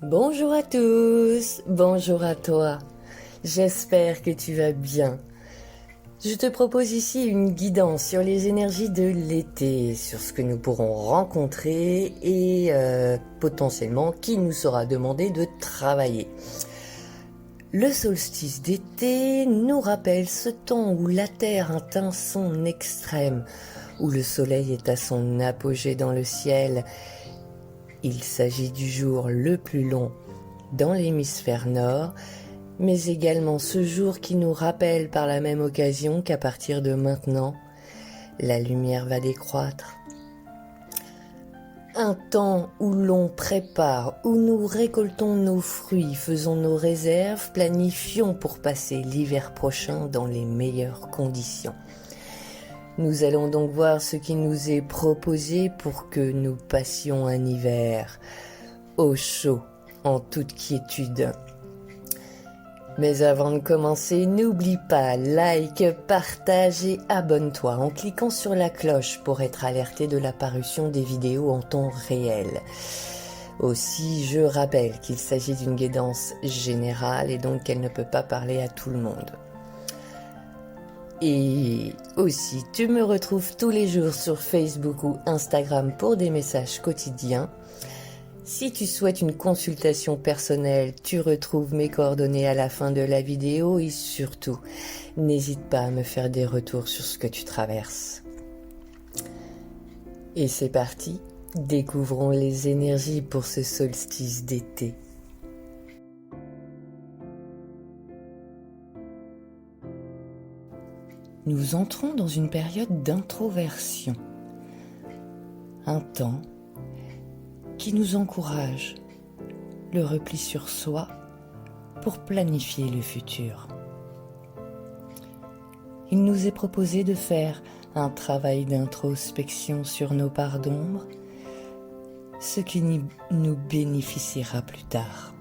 Bonjour à tous, bonjour à toi. J'espère que tu vas bien. Je te propose ici une guidance sur les énergies de l'été, sur ce que nous pourrons rencontrer et potentiellement qui nous sera demandé de travailler. Le solstice d'été nous rappelle ce temps où la Terre atteint son extrême, où le soleil est à son apogée dans le ciel. Il s'agit du jour le plus long dans l'hémisphère nord, mais également ce jour qui nous rappelle par la même occasion qu'à partir de maintenant, la lumière va décroître. Un temps où l'on prépare, où nous récoltons nos fruits, faisons nos réserves, planifions pour passer l'hiver prochain dans les meilleures conditions. Nous allons donc voir ce qui nous est proposé pour que nous passions un hiver au chaud, en toute quiétude. Mais avant de commencer, n'oublie pas, like, partage et abonne-toi en cliquant sur la cloche pour être alerté de la parution des vidéos en temps réel. Aussi, je rappelle qu'il s'agit d'une guidance générale et donc qu'elle ne peut pas parler à tout le monde. Et aussi, tu me retrouves tous les jours sur Facebook ou Instagram pour des messages quotidiens. Si tu souhaites une consultation personnelle, tu retrouves mes coordonnées à la fin de la vidéo et surtout, n'hésite pas à me faire des retours sur ce que tu traverses. Et c'est parti, découvrons les énergies pour ce solstice d'été. Nous entrons dans une période d'introversion, un temps qui nous encourage le repli sur soi pour planifier le futur. Il nous est proposé de faire un travail d'introspection sur nos parts d'ombre, ce qui nous bénéficiera plus tard.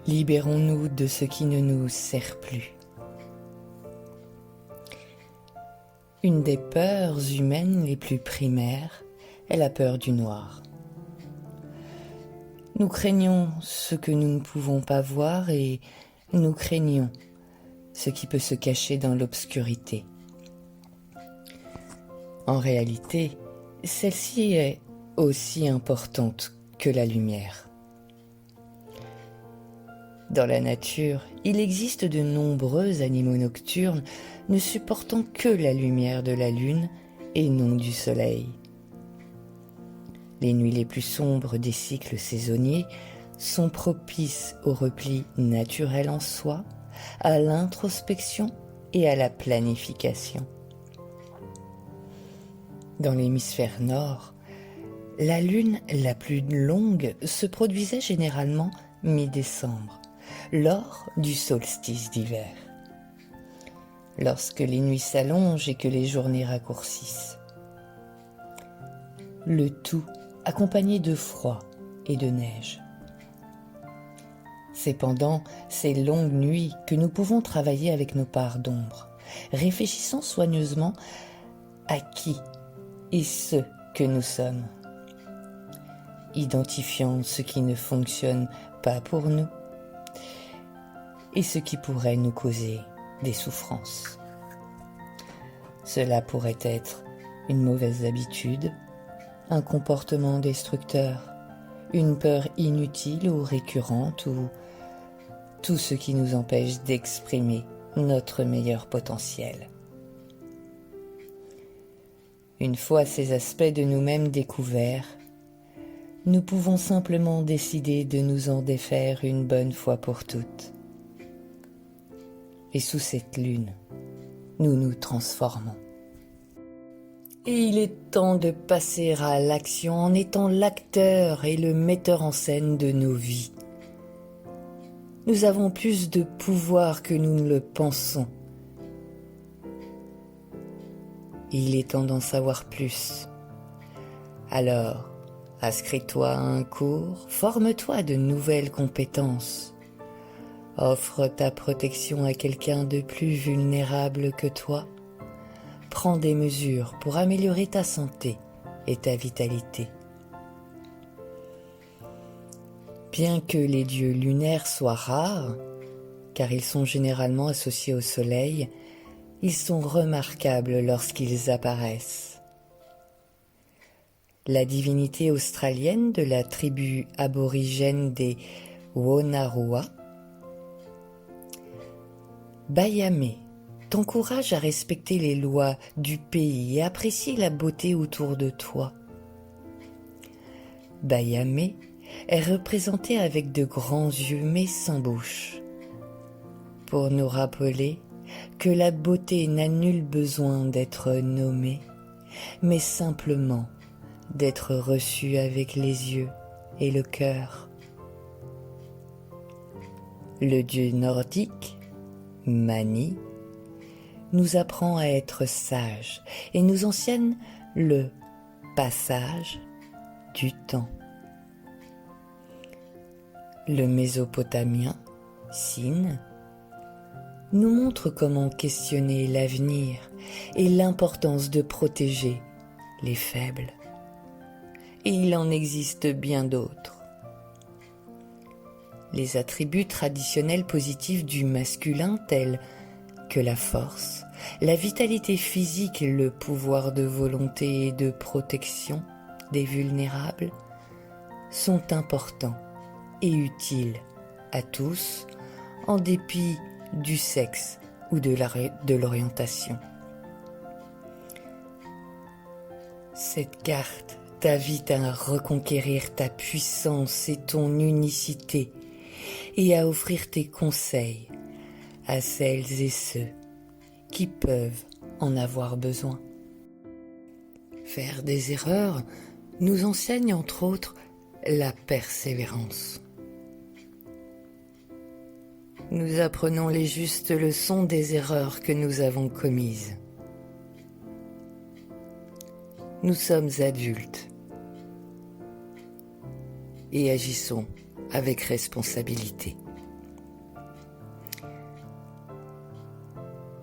Libérons-nous de ce qui ne nous sert plus. Une des peurs humaines les plus primaires est la peur du noir. Nous craignons ce que nous ne pouvons pas voir et nous craignons ce qui peut se cacher dans l'obscurité. En réalité, celle-ci est aussi importante que la lumière. Dans la nature, il existe de nombreux animaux nocturnes ne supportant que la lumière de la lune et non du soleil. Les nuits les plus sombres des cycles saisonniers sont propices au repli naturel en soi, à l'introspection et à la planification. Dans l'hémisphère nord, la lune la plus longue se produisait généralement mi-décembre, lors du solstice d'hiver, lorsque les nuits s'allongent et que les journées raccourcissent. Le tout accompagné de froid et de neige. C'est pendant ces longues nuits que nous pouvons travailler avec nos parts d'ombre, réfléchissant soigneusement à qui et ce que nous sommes, identifiant ce qui ne fonctionne pas pour nous et ce qui pourrait nous causer des souffrances. Cela pourrait être une mauvaise habitude, un comportement destructeur, une peur inutile ou récurrente ou tout ce qui nous empêche d'exprimer notre meilleur potentiel. Une fois ces aspects de nous-mêmes découverts, nous pouvons simplement décider de nous en défaire une bonne fois pour toutes. Et sous cette lune, nous nous transformons. Et il est temps de passer à l'action en étant l'acteur et le metteur en scène de nos vies. Nous avons plus de pouvoir que nous ne le pensons. Il est temps d'en savoir plus. Alors, inscris-toi à un cours, forme-toi de nouvelles compétences. Offre ta protection à quelqu'un de plus vulnérable que toi. Prends des mesures pour améliorer ta santé et ta vitalité. Bien que les dieux lunaires soient rares, car ils sont généralement associés au soleil, ils sont remarquables lorsqu'ils apparaissent. La divinité australienne de la tribu aborigène des Wonarua, Bayame, t'encourage à respecter les lois du pays et apprécier la beauté autour de toi. Bayame est représenté avec de grands yeux mais sans bouche, pour nous rappeler que la beauté n'a nul besoin d'être nommée, mais simplement d'être reçue avec les yeux et le cœur. Le dieu nordique, Mani, nous apprend à être sages et nous enseigne le passage du temps. Le mésopotamien, Sin, nous montre comment questionner l'avenir et l'importance de protéger les faibles. Et il en existe bien d'autres. Les attributs traditionnels positifs du masculin tels que la force, la vitalité physique, le pouvoir de volonté et de protection des vulnérables sont importants et utiles à tous en dépit du sexe ou de l'orientation. Cette carte t'invite à reconquérir ta puissance et ton unicité et à offrir tes conseils à celles et ceux qui peuvent en avoir besoin. Faire des erreurs nous enseigne entre autres la persévérance. Nous apprenons les justes leçons des erreurs que nous avons commises. Nous sommes adultes et agissons avec responsabilité.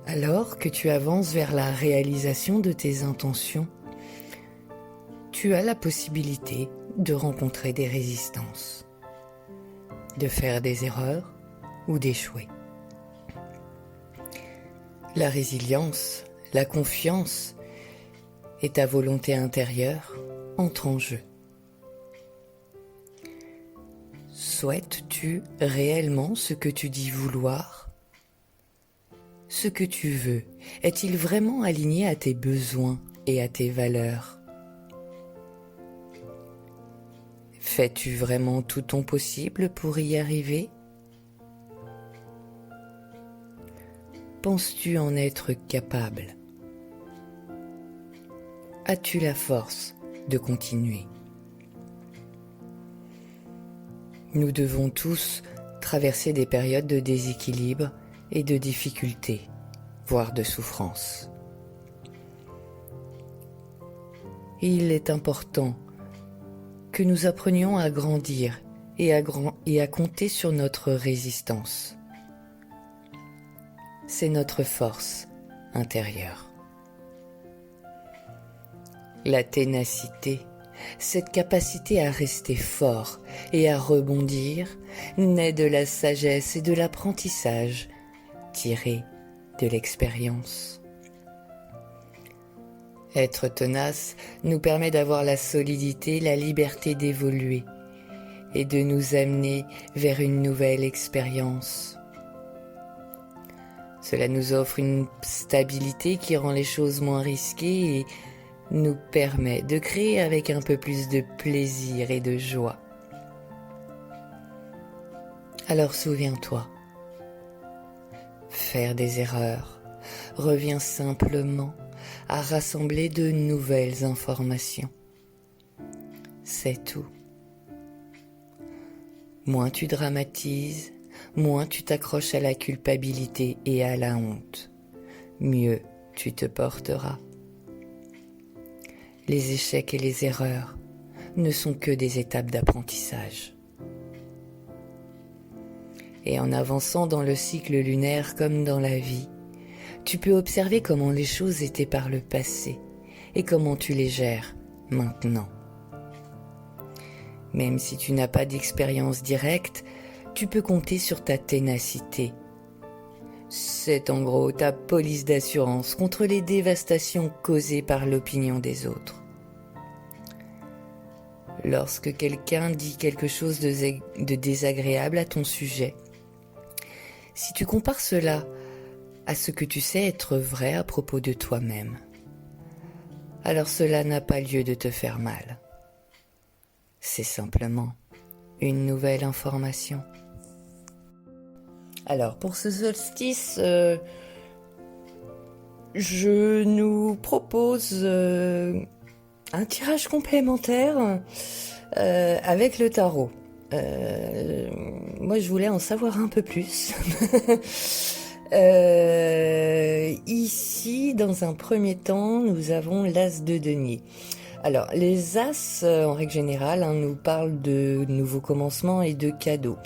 Alors que tu avances vers la réalisation de tes intentions, tu as la possibilité de rencontrer des résistances, de faire des erreurs ou d'échouer. La résilience, la confiance et ta volonté intérieure entrent en jeu. Souhaites-tu réellement ce que tu dis vouloir ? Ce que tu veux est-il vraiment aligné à tes besoins et à tes valeurs ? Fais-tu vraiment tout ton possible pour y arriver ? Penses-tu en être capable ? As-tu la force de continuer ? Nous devons tous traverser des périodes de déséquilibre et de difficulté, voire de souffrance. Il est important que nous apprenions à grandir et à compter sur notre résistance. C'est notre force intérieure. La ténacité, cette capacité à rester fort et à rebondir, naît de la sagesse et de l'apprentissage tirés de l'expérience. Être tenace nous permet d'avoir la solidité, la liberté d'évoluer et de nous amener vers une nouvelle expérience. Cela nous offre une stabilité qui rend les choses moins risquées et nous permet de créer avec un peu plus de plaisir et de joie. Alors souviens-toi, faire des erreurs revient simplement à rassembler de nouvelles informations. C'est tout. Moins tu dramatises, moins tu t'accroches à la culpabilité et à la honte, mieux tu te porteras. Les échecs et les erreurs ne sont que des étapes d'apprentissage. Et en avançant dans le cycle lunaire comme dans la vie, tu peux observer comment les choses étaient par le passé et comment tu les gères maintenant. Même si tu n'as pas d'expérience directe, tu peux compter sur ta ténacité. C'est en gros ta police d'assurance contre les dévastations causées par l'opinion des autres. Lorsque quelqu'un dit quelque chose de désagréable à ton sujet, si tu compares cela à ce que tu sais être vrai à propos de toi-même, alors cela n'a pas lieu de te faire mal. C'est simplement une nouvelle information. Alors, pour ce solstice, je nous propose un tirage complémentaire avec le tarot. Moi, je voulais en savoir un peu plus. Ici, dans un premier temps, nous avons l'as de denier. Alors, les as, en règle générale, nous parlent de nouveaux commencements et de cadeaux.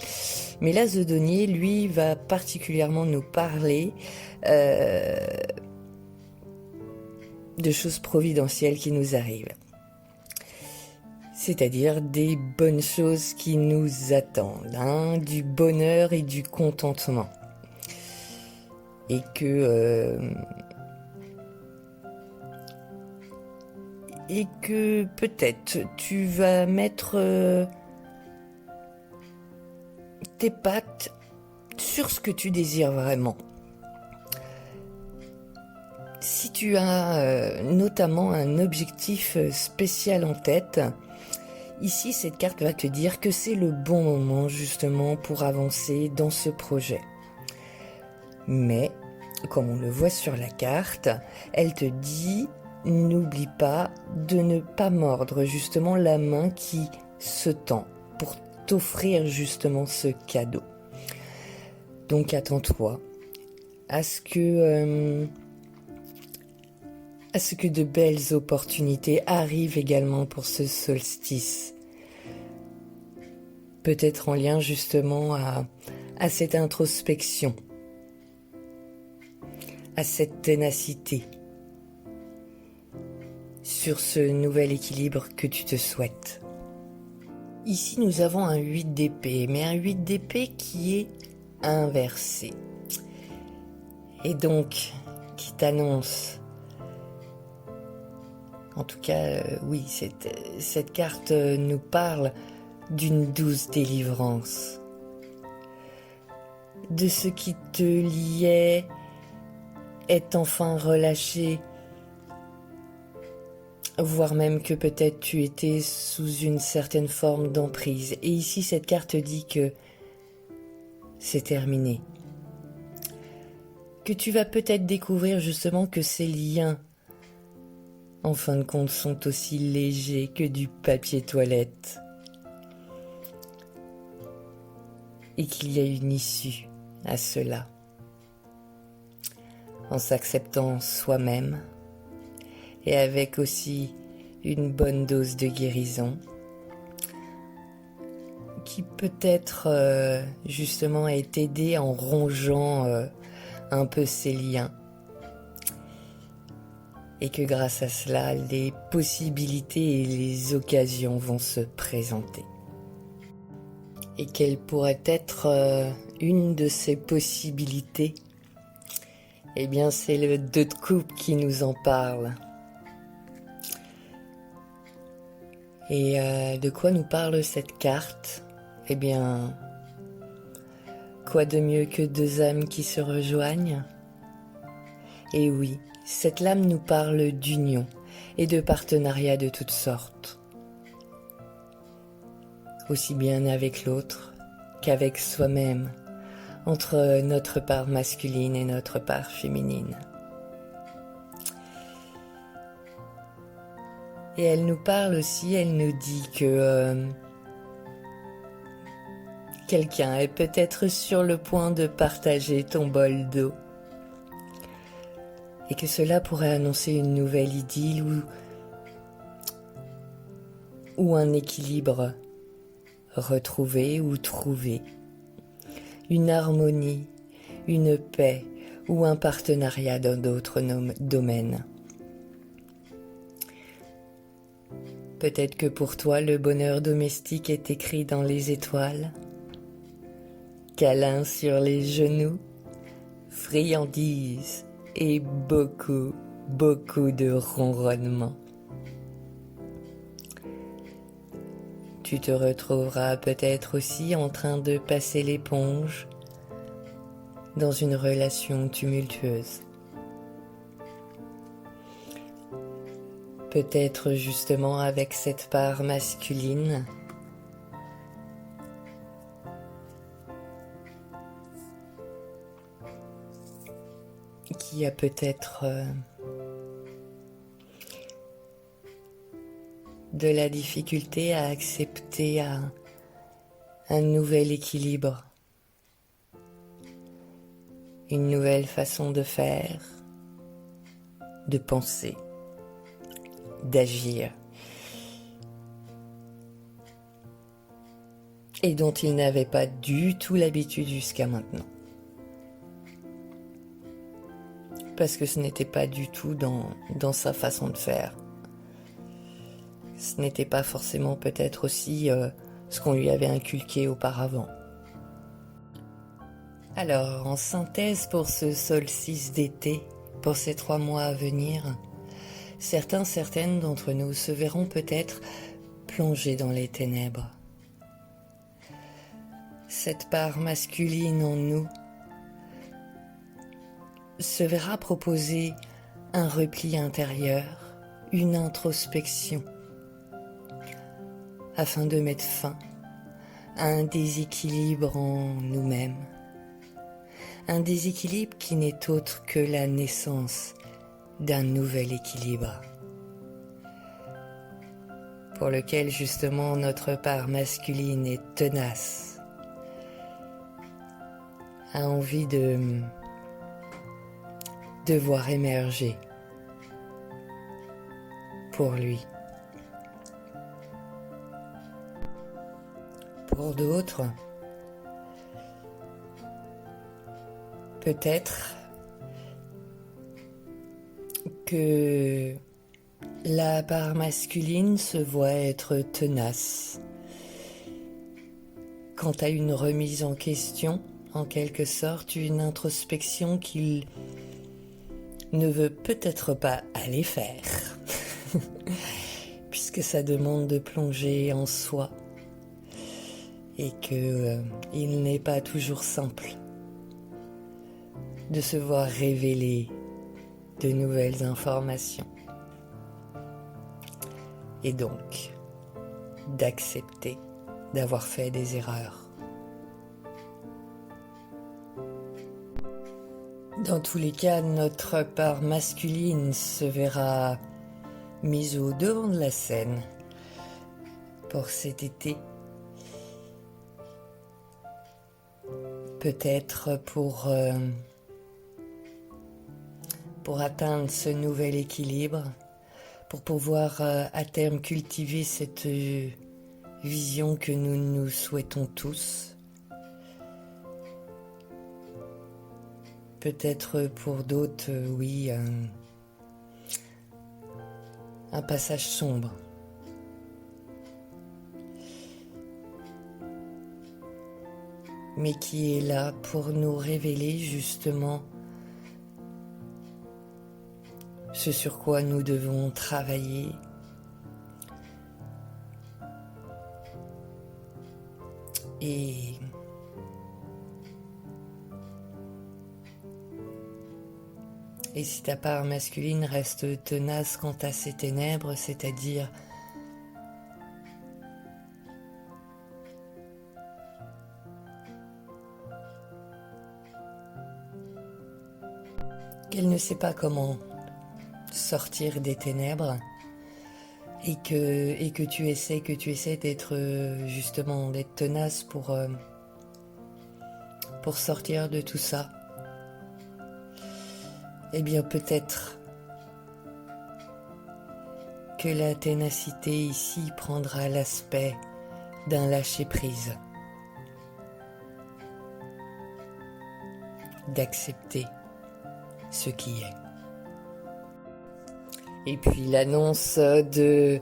Mais l'as de denier, lui, va particulièrement nous parler de choses providentielles qui nous arrivent. C'est-à-dire des bonnes choses qui nous attendent, du bonheur et du contentement. Et que peut-être tu vas mettre tes pattes sur ce que tu désires vraiment. Si tu as notamment un objectif spécial en tête, ici cette carte va te dire que c'est le bon moment justement pour avancer dans ce projet. Mais, comme on le voit sur la carte, elle te dit n'oublie pas de ne pas mordre justement la main qui se tend pour t'offrir justement ce cadeau. Donc attends-toi à ce que de belles opportunités arrivent également pour ce solstice. Peut-être en lien justement à cette introspection, à cette ténacité, sur ce nouvel équilibre que tu te souhaites. Ici, nous avons un 8 d'épée, mais un 8 d'épée qui est inversé. Et donc, qui t'annonce, en tout cas, oui, cette carte nous parle d'une douce délivrance, de ce qui te liait est enfin relâché, voire même que peut-être tu étais sous une certaine forme d'emprise. Et ici, cette carte dit que c'est terminé. Que tu vas peut-être découvrir justement que ces liens, en fin de compte, sont aussi légers que du papier toilette. Et qu'il y a une issue à cela. En s'acceptant soi-même et avec aussi une bonne dose de guérison qui peut-être justement est aidée en rongeant un peu ces liens et que grâce à cela les possibilités et les occasions vont se présenter et quelle pourrait être une de ces possibilités. Eh bien, c'est le 2 de coupe qui nous en parle. Et de quoi nous parle cette carte? Eh bien, quoi de mieux que deux âmes qui se rejoignent? Et oui, cette lame nous parle d'union et de partenariat de toutes sortes. Aussi bien avec l'autre qu'avec soi-même, entre notre part masculine et notre part féminine. Et elle nous parle aussi, elle nous dit que quelqu'un est peut-être sur le point de partager ton bol d'eau. Et que cela pourrait annoncer une nouvelle idylle ou un équilibre retrouvé ou trouvé. Une harmonie, une paix ou un partenariat dans d'autres domaines. Peut-être que pour toi, le bonheur domestique est écrit dans les étoiles. Câlins sur les genoux, friandises et beaucoup, beaucoup de ronronnements. Tu te retrouveras peut-être aussi en train de passer l'éponge dans une relation tumultueuse. Peut-être justement avec cette part masculine qui a peut-être de la difficulté à accepter un nouvel équilibre, une nouvelle façon de faire, de penser, d'agir, et dont il n'avait pas du tout l'habitude jusqu'à maintenant. Parce que ce n'était pas du tout dans sa façon de faire. Ce n'était pas forcément peut-être aussi ce qu'on lui avait inculqué auparavant. Alors, en synthèse pour ce solstice d'été, pour ces 3 mois à venir, certaines d'entre nous se verront peut-être plongés dans les ténèbres. Cette part masculine en nous se verra proposer un repli intérieur, une introspection, afin de mettre fin à un déséquilibre en nous-mêmes. Un déséquilibre qui n'est autre que la naissance d'un nouvel équilibre, pour lequel justement notre part masculine est tenace, a envie de voir émerger pour lui. Pour d'autres, peut-être que la part masculine se voit être tenace quant à une remise en question, en quelque sorte une introspection qu'il ne veut peut-être pas aller faire, puisque ça demande de plonger en soi et que il n'est pas toujours simple de se voir révéler de nouvelles informations et donc d'accepter d'avoir fait des erreurs. Dans tous les cas, notre part masculine se verra mise au devant de la scène pour cet été. Peut-être pour atteindre ce nouvel équilibre, pour pouvoir à terme cultiver cette vision que nous nous souhaitons tous. Peut-être pour d'autres, oui, un passage sombre. Mais qui est là pour nous révéler justement ce sur quoi nous devons travailler. Et si ta part masculine reste tenace quant à ces ténèbres, c'est-à-dire qu'elle ne sait pas comment sortir des ténèbres et que tu essaies d'être justement d'être tenace pour sortir de tout ça, eh bien peut-être que la ténacité ici prendra l'aspect d'un lâcher-prise, d'accepter ce qui est. Et puis l'annonce de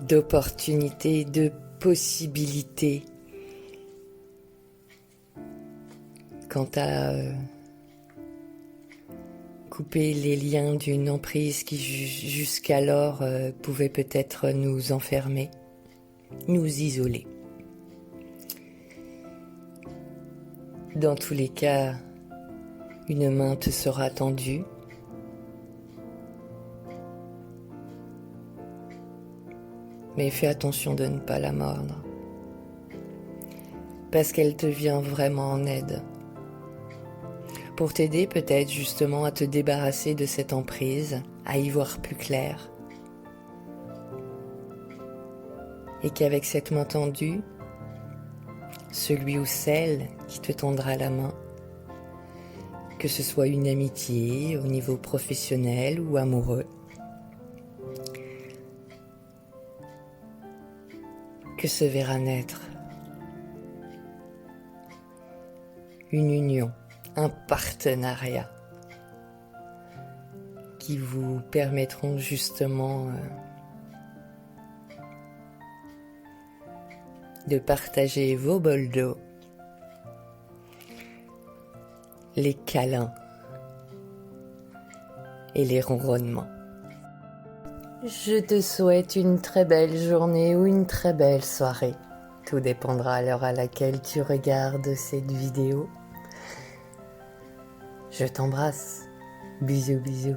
d'opportunités, de possibilités. Quant à couper les liens d'une emprise qui jusqu'alors pouvait peut-être nous enfermer, nous isoler. Dans tous les cas, une main te sera tendue. Mais fais attention de ne pas la mordre, parce qu'elle te vient vraiment en aide. Pour t'aider peut-être justement à te débarrasser de cette emprise, à y voir plus clair. Et qu'avec cette main tendue, celui ou celle qui te tendra la main, que ce soit une amitié au niveau professionnel ou amoureux, que se verra naître une union, un partenariat qui vous permettront justement de partager vos bols d'eau, les câlins et les ronronnements. Je te souhaite une très belle journée ou une très belle soirée. Tout dépendra à l'heure à laquelle tu regardes cette vidéo. Je t'embrasse. Bisous, bisous.